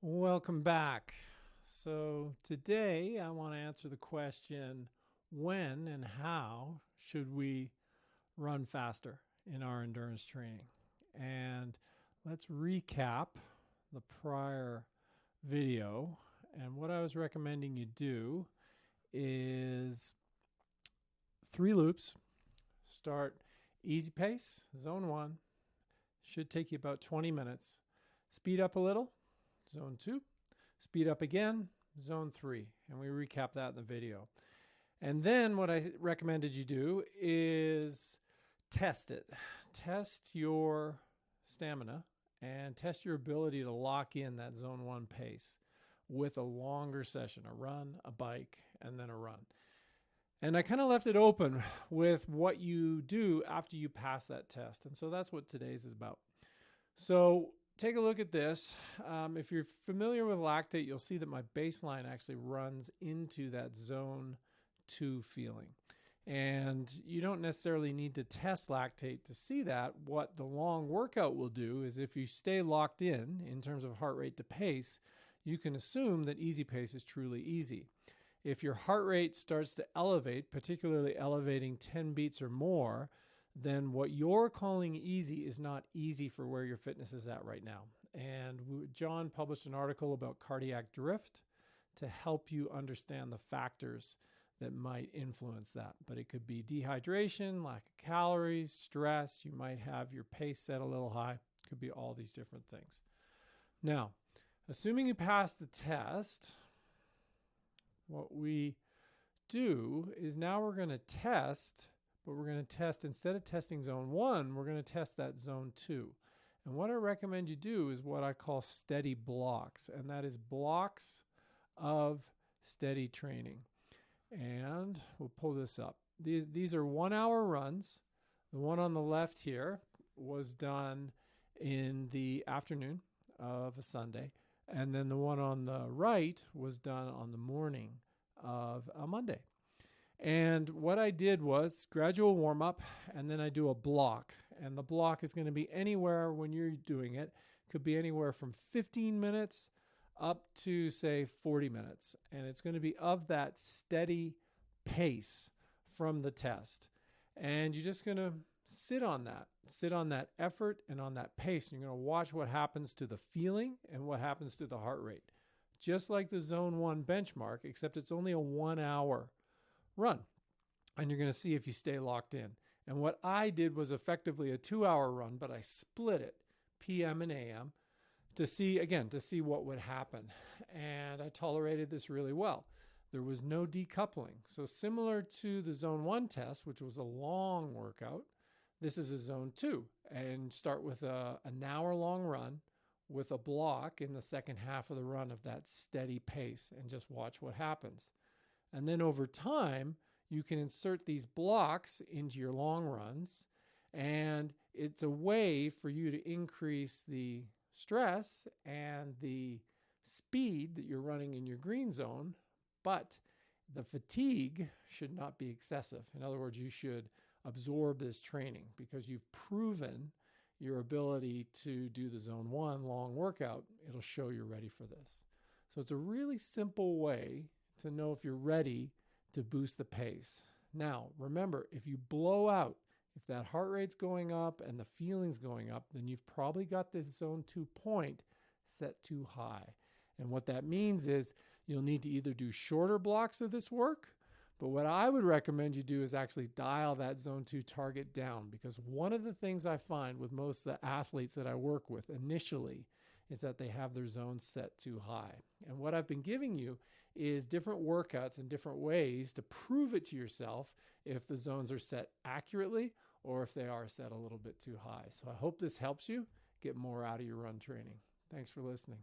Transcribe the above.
Welcome back. So today I want to answer the question, when and how should we run faster in our endurance training? And let's recap the prior video. And what I was recommending you do is 3 loops. Start easy pace, zone 1. Should take you about 20 minutes. Speed up a little, zone 2. Speed up again, zone 3. And we recap that in the video. And then what I recommended you do is test it. Test your stamina and test your ability to lock in that zone 1 pace with a longer session, a run, a bike, and then a run. And I kind of left it open with what you do after you pass that test. And so that's what today's is about. So take a look at this. If you're familiar with lactate, you'll see that my baseline actually runs into that zone 2 feeling. And you don't necessarily need to test lactate to see that. What the long workout will do is if you stay locked in terms of heart rate to pace, you can assume that easy pace is truly easy. If your heart rate starts to elevate, particularly elevating 10 beats or more, then what you're calling easy is not easy for where your fitness is at right now. And John published an article about cardiac drift to help you understand the factors that might influence that. But it could be dehydration, lack of calories, stress. You might have your pace set a little high. It could be all these different things. Now, assuming you pass the test, what we do is now we're going to test, but we're going to test, instead of testing zone 1, we're going to test that zone 2. And what I recommend you do is what I call steady blocks, and that is blocks of steady training. And we'll pull this up. These are 1-hour runs. The one on the left here was done in the afternoon of a Sunday. And then the one on the right was done on the morning of a Monday. And what I did was gradual warm up, and then I do a block. And the block is going to be anywhere when you're doing it. Could be anywhere from 15 minutes up to, say, 40 minutes. And it's going to be of that steady pace from the test. And you're just going to sit on that effort and on that pace. And you're going to watch what happens to the feeling and what happens to the heart rate. Just like the zone 1 benchmark, except it's only a 1-hour run. And you're going to see if you stay locked in. And what I did was effectively a 2-hour run, but I split it PM and AM to see what would happen. And I tolerated this really well. There was no decoupling. So similar to the zone 1 test, which was a long workout, this is a zone 2, and start with an hour-long run with a block in the second half of the run of that steady pace and just watch what happens. And then over time, you can insert these blocks into your long runs, and it's a way for you to increase the stress and the speed that you're running in your green zone, but the fatigue should not be excessive. In other words, you should absorb this training because you've proven your ability to do the zone 1 long workout. It'll show you're ready for this. So it's a really simple way to know if you're ready to boost the pace. Now, remember, if you blow out, if that heart rate's going up and the feeling's going up, then you've probably got this zone 2 point set too high. And what that means is you'll need to either do shorter blocks of this work, but what I would recommend you do is actually dial that zone 2 target down, because one of the things I find with most of the athletes that I work with initially is that they have their zones set too high. And what I've been giving you is different workouts and different ways to prove it to yourself if the zones are set accurately or if they are set a little bit too high. So I hope this helps you get more out of your run training. Thanks for listening.